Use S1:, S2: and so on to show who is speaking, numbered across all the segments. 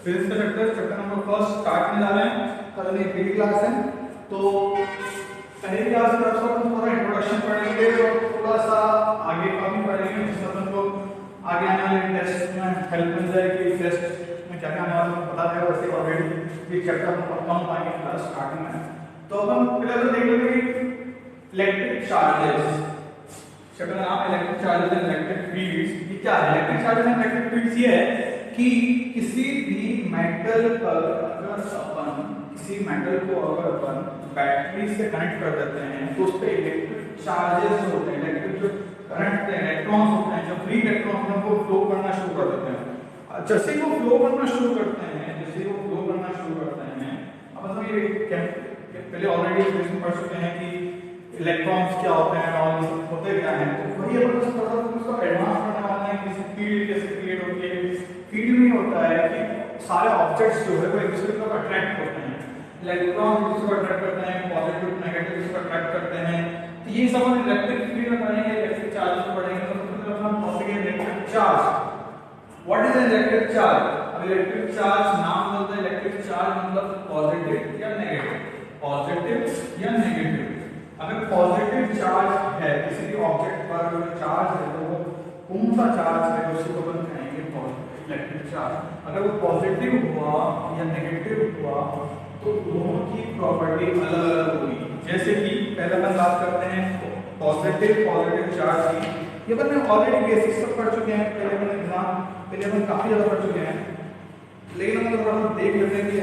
S1: Physics का chapter number first start करने जा रहे हैं। कल मेरी पीटी क्लास है, तो पहली क्लास में हम थोड़ा इंट्रोडक्शन पढ़ेंगे और थोड़ा सा आगे का भी पढ़ेंगे, जिससे अपन को आगे आने वाले टेस्ट में हेल्प मिल जाएगी। टेस्ट में क्या क्या आने वाला पता है, वैसे ऑलरेडी ये चैप्टर हम कम पाएंगे क्लास स्टार्टिंग में। तो अपन पहले तो देख लेंगे इलेक्ट्रिक चार्जेस। चैप्टर का नाम है electric charges and electric fields. ये क्या है? Electric charges and electric fields ये है कि किसी भी मेटल पर अगर अपन किसी मेटल को अगर अपन बैटरी से कनेक्ट कर देते हैं तो उस पे इलेक्ट्रिक चार्जेस होते हैं, इलेक्ट्रिक जो करंट इलेक्ट्रॉन्स होते हैं, जो फ्री इलेक्ट्रॉन्स हैं वो फ्लो करना शुरू कर देते हैं। जैसे वो फ्लो करना शुरू करते हैं, जैसे वो फ्लो करना शुरू करते हैं, अब हम ये पहले ऑलरेडी इसमें पढ़ चुके हैं कि इलेक्ट्रॉन्स क्या होते हैं और होते क्या हैं। तो वही अपन थोड़ा सा उसको एडवांस करने वाले हैं कि फील्ड कैसे क्रिएट होती है। फील्ड में होता है कि सारे ऑब्जेक्ट्स जो है वो एक दूसरे को अट्रैक्ट करते हैं, इलेक्ट्रॉन एक दूसरे को अट्रैक्ट करते हैं, पॉजिटिव नेगेटिव इसको अट्रैक्ट करते हैं। तो ये सब हम इलेक्ट्रिक फील्ड में पढ़ेंगे, इलेक्ट्रिक चार्ज में पढ़ेंगे। तो सबसे पहले हम टॉपिक है electric charge. What is an electric charge? अब इलेक्ट्रिक चार्ज नाम बोलते हैं, इलेक्ट्रिक चार्ज मतलब पॉजिटिव या नेगेटिव, पॉजिटिव या नेगेटिव। अगर पॉजिटिव चार्ज है किसी भी ऑब्जेक्ट पर जो चार्ज है तो वो कौन सा चार्ज है उसी को अपन कहेंगे इलेक्ट्रिक चार्ज। अगर वो पॉजिटिव हुआ या नेगेटिव हुआ तो दोनों की प्रॉपर्टी अलग अलग होगी। जैसे कि पहले अपन बात करते हैं पॉजिटिव चार्ज की। ये अपन ऑलरेडी बेसिक्स सब पढ़ चुके हैं, पहले अपन काफी ज्यादा पढ़ चुके हैं, लेकिन हम थोड़ा सा देख लेते हैं कि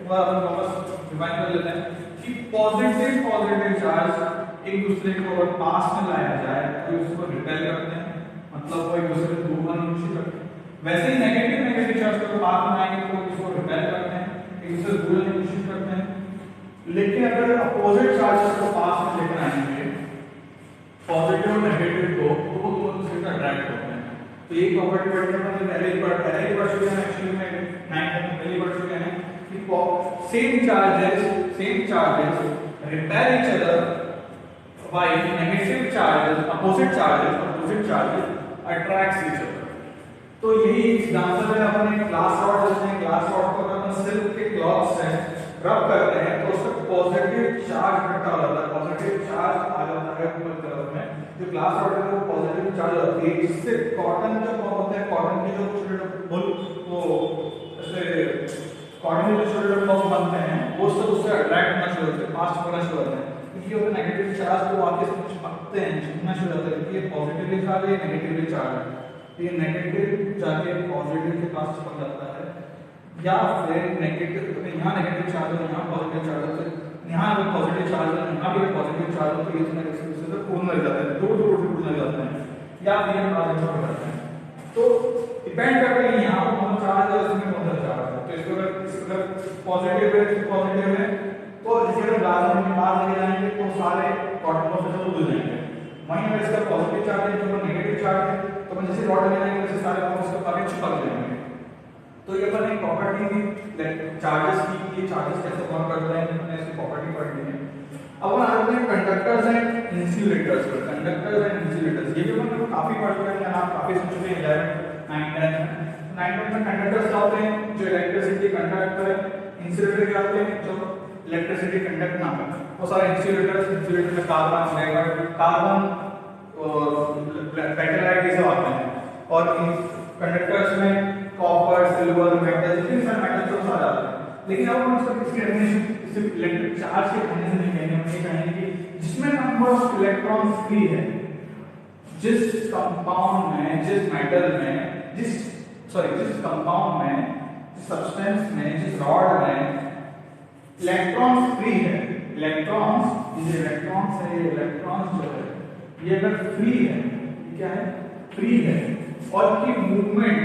S1: अपन वापस रिवाइज कर लेते हैं कि पॉजिटिव चार्ज एक दूसरे को अगर पास में लाया जाए तो उसको रिपेल करते हैं, मतलब वो एक दूसरे से दूर होने की कोशिश करते हैं। वैसे ही नेगेटिव चार्ज को पास में लाएंगे तो इसको रिपेल करते हैं, एक दूसरे से दूर होने की कोशिश करते हैं। लेकिन अगर अपोजिट चार्जेस को पास में लेकर आएंगे, पॉजिटिव और नेगेटिव को, तो वो दोनों दूसरे से अट्रैक्ट होते हैं। तो ये प्रॉपर्टी पढ़ने में पहले ही पढ़ चुके हैं, एक्चुअली में 9th में पहले ही पढ़ चुके हैं कि same charges repel each other while negative charges opposite charges attracts each other। तो यही एग्जांपल है, अपन एक ग्लास रॉड लेते हैं, ग्लास रॉड को अपन सिल्क के क्लॉथ से रब करते हैं तो उससे पॉजिटिव चार्ज इकट्ठा हो जाता है, पॉजिटिव चार्ज आ जाता है ऊपर तरफ में। जो ग्लास रॉड है वो पॉजिटिव चार्ज होती है, इससे कॉटन जो होता है, कॉटन के जो छोटे-छोटे बुल वो ऐसे कॉटन के जो छोटे-छोटे बॉक्स बनते हैं वो सब उससे अट्रैक्ट होना शुरू होते हैं, पास होना शुरू होते हैं, क्योंकि वो नेगेटिव चार्ज को आके से चिपकते हैं, चिपकना शुरू होता है, क्योंकि ये पॉजिटिवली चार्ज है, नेगेटिवली चार्ज है। तो ये नेगेटिव जाके पॉजिटिव के पास चिपक जाता है, या फिर नेगेटिव यहाँ नेगेटिव चार्ज है, यहाँ पॉजिटिव चार्ज है, यहाँ अगर पॉजिटिव चार्ज है, यहाँ भी पॉजिटिव चार्ज है, तो ये दोनों एक दूसरे से पूर्ण लग जाते हैं, दूर लग जाते हैं, या फिर पॉजिटिव हो जाते हैं। तो डिपेंड करता है यहाँ पर कौन चार्ज है, उसमें कौन सा चार्ज है। तो इसको अगर पॉजिटिव है तो जैसे अगर ग्लास रॉड के पास लेके जाएंगे तो सारे कॉटन बॉक्स से दूर जाएंगे। वहीं अगर इसका पॉजिटिव चार्ज है तो नेगेटिव चार्ज है तो अपन जैसे रॉड लेके जाएंगे वैसे सारे बॉक्स के आगे चिपक जाएंगे। तो ये अपन एक प्रॉपर्टी थी चार्जेस की, ये चार्जेस कैसे वर्क करते हैं, हमने इसकी प्रॉपर्टी पढ़ी है। अब अपन आते हैं कंडक्टर्स एंड इंसुलेटर्स पर। कंडक्टर्स एंड इंसुलेटर्स ये भी अपन काफी पढ़ चुके हैं, आप काफी सुन चुके हैं 11th 9th में कंडक्टर्स क्या होते हैं, जो इलेक्ट्रिसिटी कंडक्ट करें। इंसुलेटर क्या होते हैं, जो इलेक्ट्रिसिटी कंडक्ट ना करें। वो सारे इंसुलेटर में कार्बन और पेटालाइट ये सब आते हैं, और कंडक्टर्स में कॉपर, सिल्वर, मेटल, जितने सारे मेटल्स सब आ जाते हैं। लेकिन अब हम इसकी डेफिनेशन सिर्फ इलेक्ट्रिक चार्ज के डेफिनेशन नहीं कहेंगे, हम ये कहेंगे कि जिसमें नंबर ऑफ इलेक्ट्रॉन फ्री है, जिस कंपाउंड में, जिस मेटल में, जिस कंपाउंड में, जिस सब्सटेंस में, जिस रॉड में इलेक्ट्रॉन्स फ्री है, इलेक्ट्रॉन्स जो है ये अगर फ्री है, क्या है, फ्री है, और इनकी मूवमेंट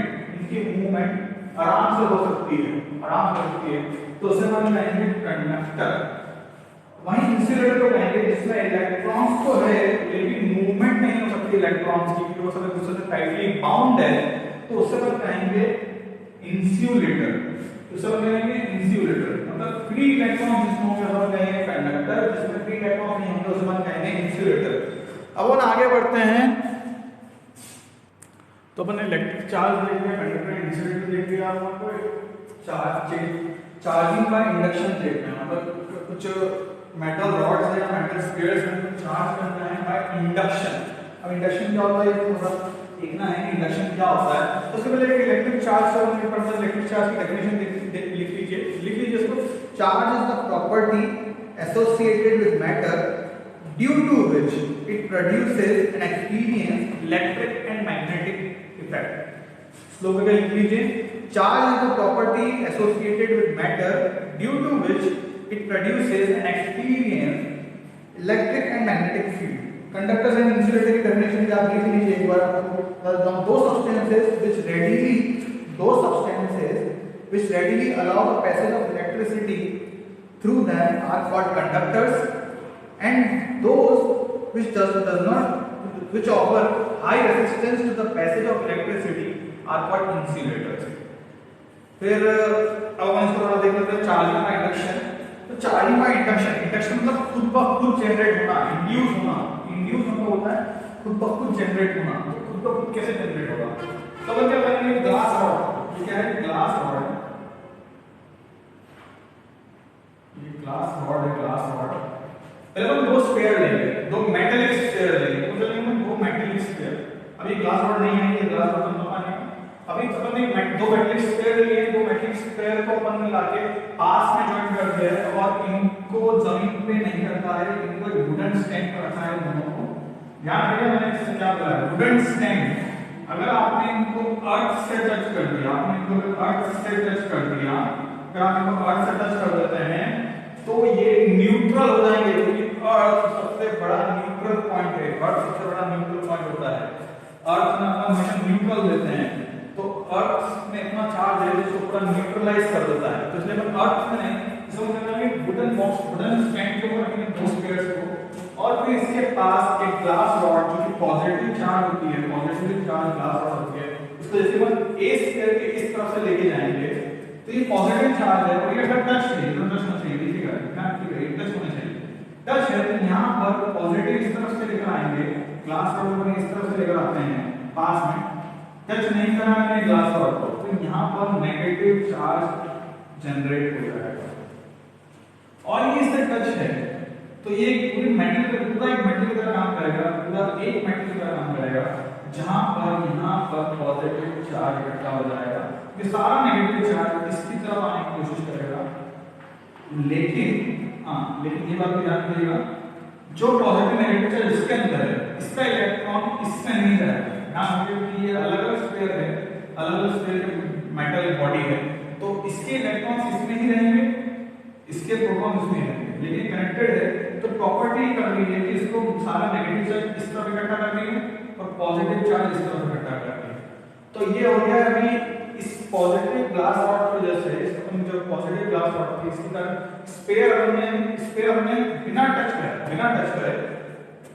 S1: आराम से हो सकती है, तो उसे हम कहेंगे कंडक्टर। वहीं इंसुलेटर को कहेंगे जिसमें इलेक्ट्रॉन्स तो है लेकिन मूवमेंट नहीं हो सकती इलेक्ट्रॉन्स की, क्योंकि वो सब एक दूसरे से टाइटली बाउंड है, तो उसे हम कहेंगे इंसुलेटर। मतलब फ्री इलेक्ट्रॉन जिसको हम कहेंगे कंडक्टर, जिसमें फ्री इलेक्ट्रॉन नहीं होंगे उसे हम कहेंगे इंसुलेटर। अब हम आगे बढ़ते हैं, तो अपन इलेक्ट्रिक चार्ज देख लिया, कंडक्टर इंसुलेटर देख लिया, चार्जिंग बाय इंडक्शन देखना है, मतलब कुछ मेटल रॉड्स है या मेटल स्फीयर्स हैं चार्ज करना है बाय इंडक्शन। अब इंडक्शन क्या होता है ये थोड़ा देखना है कि इंडक्शन क्या होता है। तो उससे पहले एक इलेक्ट्रिक चार्ज का हमने पढ़ा था, इलेक्ट्रिक चार्ज की डेफिनेशन लिख लीजिए इसको। Charge is the property associated with matter due to which it produces an experience electric and magnetic effect. Slogan का लिख लीजिए, charge is the property associated with matter due to which it produces an experienced electric and magnetic field. Conductors and insulator की definition भी आप लिख लीजिए एक बार। those substances which readily allow the passage of electricity through them are called conductors, and those which offer high resistance to the passage of electricity are called insulators. फिर अब हम इसको थोड़ा देख लेते हैं चार्जिंग बाय इंडक्शन। तो charging by induction मतलब खुद ब खुद जनरेट होना, इंड्यूस मतलब होता है खुद ब खुद जनरेट होना। तो खुद ब खुद कैसे जनरेट होगा? तो अपन क्या करेंगे, ग्लास रॉड, ये क्या है, ग्लास रॉड है, ये ग्लास रॉड। पहले हम दो स्फीयर लेंगे, दो मेटलिक स्फीयर लेंगे, तो चलेंगे दो मेटलिक स्फीयर। अभी ग्लास रॉड नहीं है, ये ग्लास रॉड तो नहीं है। अभी अपन ने दो मेटलिक स्फीयर लिए, दो मेटलिक स्फीयर को अपन ने लाके पास में जॉइन कर दिया है और इनको जमीन पे नहीं रखा है, इनको एक वुडन स्टैंड पर रखा है दोनों को। ध्यान रखिए मैंने इससे क्या बोला है, वुडन स्टैंड। अगर आपने इनको अर्थ से टच कर दिया, अगर आप इनको अर्थ से टच कर देते हैं तो ये न्यूट्रल हो जाएंगे, क्योंकि अर्थ सबसे बड़ा न्यूट्रल पॉइंट है। अर्थ सबसे बड़ा न्यूट्रल पॉइंट होता है। अर्थ में अपन हमेशा न्यूट्रल देते हैं, तो अर्थ में इतना चार्ज है जिसको पूरा न्यूट्रलाइज कर देता है। तो इसलिए अपन अर्थ में नहीं, इसको कहेंगे वुडन बॉक्स, वुडन स्टैंड को रखेंगे दो स्फीयर्स को, और फिर इसके पास एक ग्लास रॉड जो कि पॉजिटिव चार्ज होती है, पॉजिटिव चार्ज ग्लास रॉड होती है, इसको जैसे अपन ए स्फीयर के इस तरफ से लेके जाएंगे तो ये पॉजिटिव चार्ज है और ये अगर टच नहीं, तो टच होना चाहिए, देखिएगा ध्यान रखिएगा, टच होना चाहिए। टच है तो यहाँ पर पॉजिटिव इस तरफ से लेकर आएंगे, ग्लास रॉड को इस तरफ से लेकर आते हैं पास में, टच नहीं कराएंगे ग्लास रॉड को, तो यहाँ पर नेगेटिव चार्ज जनरेट हो जाएगा। और ये इससे टच है तो ये पूरी मेटल का पूरा एक मेटल की तरह काम करेगा, पूरा एक मेटल की तरह काम करेगा, जहां पर यहाँ पर पॉजिटिव चार्ज इकट्ठा हो जाएगा, ये सारा नेगेटिव चार्ज इसकी तरफ आने की कोशिश करेगा। लेकिन ये बात भी ध्यान रखिएगा, जो पॉजिटिव नेगेटिव चार्ज इसके अंदर है, इसका इलेक्ट्रॉन इसमें नहीं जाएगा। ध्यान रखिए कि ये अलग-अलग स्फीयर है, अलग-अलग स्फीयर की मेटल बॉडी है, तो इसके इलेक्ट्रॉन्स इसमें ही रहेंगे, इसके प्रोटॉन इसमें रहेंगे, लेकिन कनेक्टेड है तो प्रॉपर्टी कर ली है कि इसको सारा नेगेटिव चार्ज इस तरफ इकट्ठा कर देंगे और पॉजिटिव चार्ज इस तरफ इकट्ठा कर देंगे। तो ये हो गया अभी इस पॉजिटिव ग्लास रॉड की वजह से, इसको जो पॉजिटिव ग्लास रॉड थी इसके कारण स्फीयर हमने बिना टच करे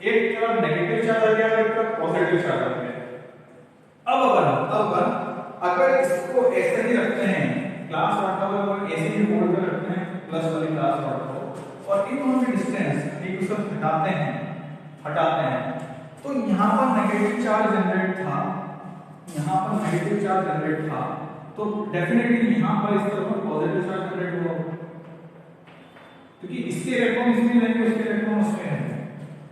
S1: एक तरफ नेगेटिव चार्ज आ गया, एक तरफ पॉजिटिव चार्ज आ गया। अब अगर इसको ऐसे ही रखते हैं, ग्लास रॉड को ऐसे ही होल्ड कर रखते हैं प्लस वाली ग्लास रॉड को, और इन दोनों की डिस्टेंस एक दूसरे से हटाते हैं, तो यहाँ पर नेगेटिव चार्ज जनरेट था, तो डेफिनेटली यहाँ पर इस तरफ पॉजिटिव चार्ज जनरेट हुआ, क्योंकि इसके इलेक्ट्रॉन इसमें रहेंगे, उसके इलेक्ट्रॉन उसमें रहेंगे,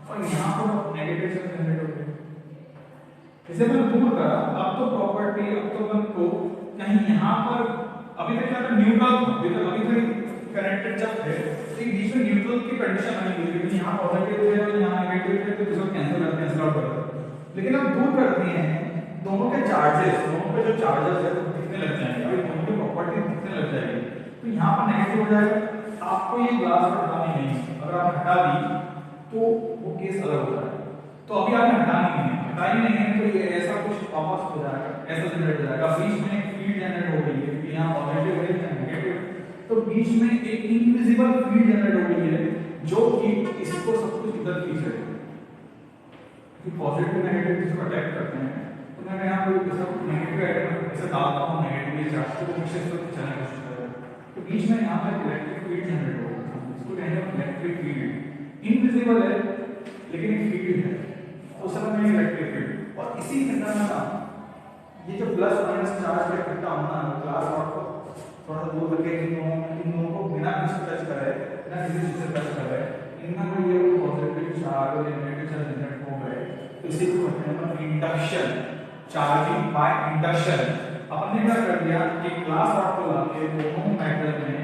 S1: और यहाँ पर नेगेटिव चार्ज जनरेट हो गया। इसे मैंने दूर करा, अब तो प्रॉपर्टी, अब तो अपन को कहीं यहाँ पर अभी तक क्या था, न्यूट्रल था, अभी तक कनेक्टेड जब थे तो बीच में न्यूट्रल की कंडीशन बनी हुई है, यहाँ पॉजिटिव थे और यहाँ नेगेटिव थे, तो इसको कैंसिल आउट कर दो। लेकिन अब दूर कर दिए हैं दोनों के चार्जेस, दोनों पे जो चार्जेस है वो दिखने लग जाएंगे, अभी दोनों की प्रॉपर्टी दिखने लग जाएगी, तो यहाँ पर नेगेटिव हो जाएगा। आपको ये ग्लास हटानी नहीं है, अगर आप हटा दी तो वो केस अलग होता है, तो अभी आपने हटाई नहीं है तो ये ऐसा कुछ वापस हो जाएगा, ऐसा जनरेट हो जाएगा, बीच में एक फील्ड जनरेट हो गई है, यहाँ पॉजिटिव है यहाँ नेगेटिव, तो बीच में एक इनविजिबल फील्ड जनरेट हो गई है जो कि इसको सब कुछ इधर खींच रही है, कि पॉजिटिव नेगेटिव इसको अटैक करते हैं। तो मैंने यहाँ कोई ऐसा नेगेटिव आइटम ऐसे डालता हूँ, नेगेटिव चार्ज को पीछे से खींचने की कोशिश कर रहा है, तो बीच में यहाँ पर इलेक्ट्रिक फील्ड जनरेट हो गई, इसको कहते हैं इलेक्ट्रिक फील्ड। इनविजिबल है लेकिन एक फील्ड है, तो समझ में इलेक्ट्रिक फील्ड। और इसी फिनोमेना ये जो प्लस माइनस चार्ज का इकट्ठा होना है ग्लास रॉड को, थोड़ा सा दूर रखे इन दोनों को बिना किसी टच करे, बिना किसी चीज से टच करे, इनका कोई ये पॉजिटिव चार्ज और नेगेटिव चार्ज जनरेट हो गए, तो इसी को कहते हैं हम इंडक्शन, चार्जिंग बाय इंडक्शन। अपन ने क्या कर दिया कि ग्लास रॉड को लाके दोनों मेटल में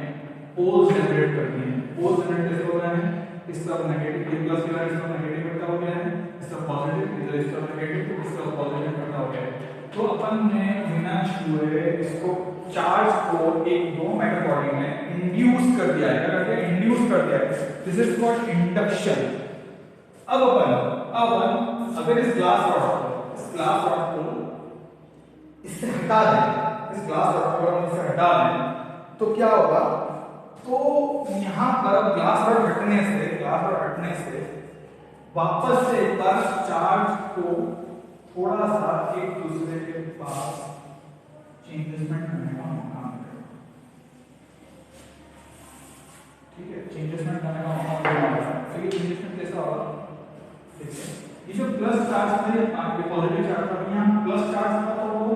S1: पोल्स जनरेट कर दिए। पोल्स जनरेट कैसे हो रहे हैं, इस तरफ नेगेटिव, ये प्लस इधर इस तरफ नेगेटिव करता हो गया है, इस तरफ पॉजिटिव, इधर इस तरफ नेगेटिव, इस तरफ पॉजिटिव करता हो गया है। तो अपन ने बिना छुए इसको चार्ज को एक दो मेटल बॉडी में इंड्यूस कर दिया है। क्या कर दिया, इंड्यूस कर दिया है। This is called induction. अब अपन अगर इस ग्लास रॉड को इससे हटा दें, इस ग्लास रॉड को हम इससे हटा दें, तो क्या होगा, तो यहां पर अब ग्लास रॉड हटने से वापस से एक बार चार्ज को थोड़ा सा एक दूसरे के पास चेंजेसमेंट करने का मौका मिलेगा। ठीक है, चेंजेसमेंट करने का मौका मिलेगा। तो ये चेंजेसमेंट कैसा होगा, देखिए ये जो प्लस चार्ज था, ये पॉजिटिव चार्ज था, यहाँ प्लस चार्ज था, तो वो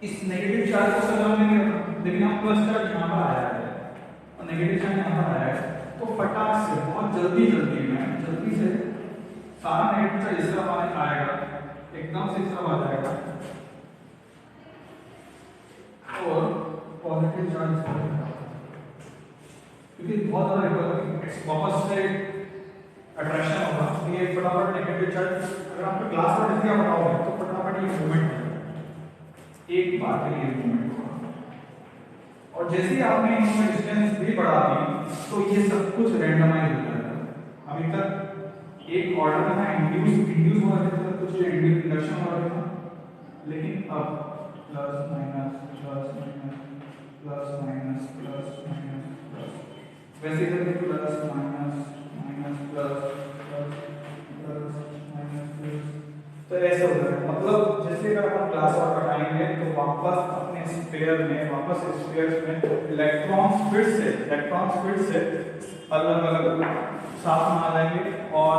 S1: इस नेगेटिव चार्ज को सदम में नहीं रखा, लेकिन यहाँ प्लस चार्ज यहाँ पर आया है और नेगेटिव चार्ज यहाँ पर आया है, तो फटाक से बहुत जल्दी से सारा नेगेटिव चार्ज इस तरफ आएगा, एकदम से इस तरफ आ जाएगा और पॉजिटिव चार्ज इस तरफ आएगा, क्योंकि बहुत ज्यादा वापस से अट्रैक्शन होगा। तो ये फटाफट नेगेटिव चार्ज, अगर आपको ग्लास पर दिया बताओगे तो फटाफट ये मूवमेंट एक बार के लिए मूवमेंट होगा, और जैसे ही आपने इसमें डिस्टेंस भी बढ़ा दी तो ये सब कुछ रैंडमाइज हो जाएगा। अभी तक एक ऑर्डर में था, इंड्यूस हो रहा था, कुछ इंडक्शन हो रहा था, लेकिन अब plus minus plus minus plus minus plus minus plus, वैसे इधर भी plus minus minus plus plus plus minus plus, तो ऐसे हो जाएगा। मतलब जैसे अगर हम ग्लास रॉड हटाएंगे तो वापस अपने स्फीयर में इलेक्ट्रॉन्स फिर से अलग अलग साथ में आ जाएंगे और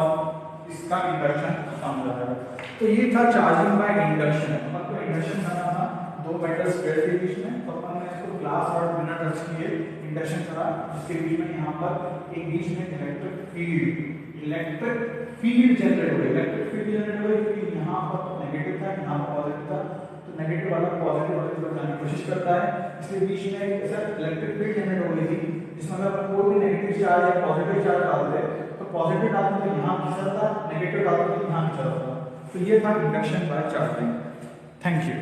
S1: इसका इंडक्शन खत्म हो जाएगा। तो ये था चार्जिंग बाय इंडक्शन। अपन को इंडक्शन करना था दो मेटल स्फीयर के बीच में, तो अपन ने इसको ग्लास रॉड बिना टच किए इंडक्शन करा, जिसके बीच में यहाँ पर एक बीच में इलेक्ट्रिक फील्ड जनरेट हुई, क्योंकि यहाँ पर नेगेटिव था, यहाँ पर पॉजिटिव था, तो नेगेटिव वाला पॉजिटिव वाले की जाने की कोशिश करता है, इसलिए बीच में एक ऐसा इलेक्ट्रिक फील्ड जनरेट हो गई थी, जिसमें अगर कोई भी नेगेटिव चार्ज या पॉजिटिव चार्ज डालते तो पॉजिटिव डालते तो यहाँ खिंचता, नेगेटिव डालते तो यहाँ खिंचता। तो ये था induction by charging. Thank you.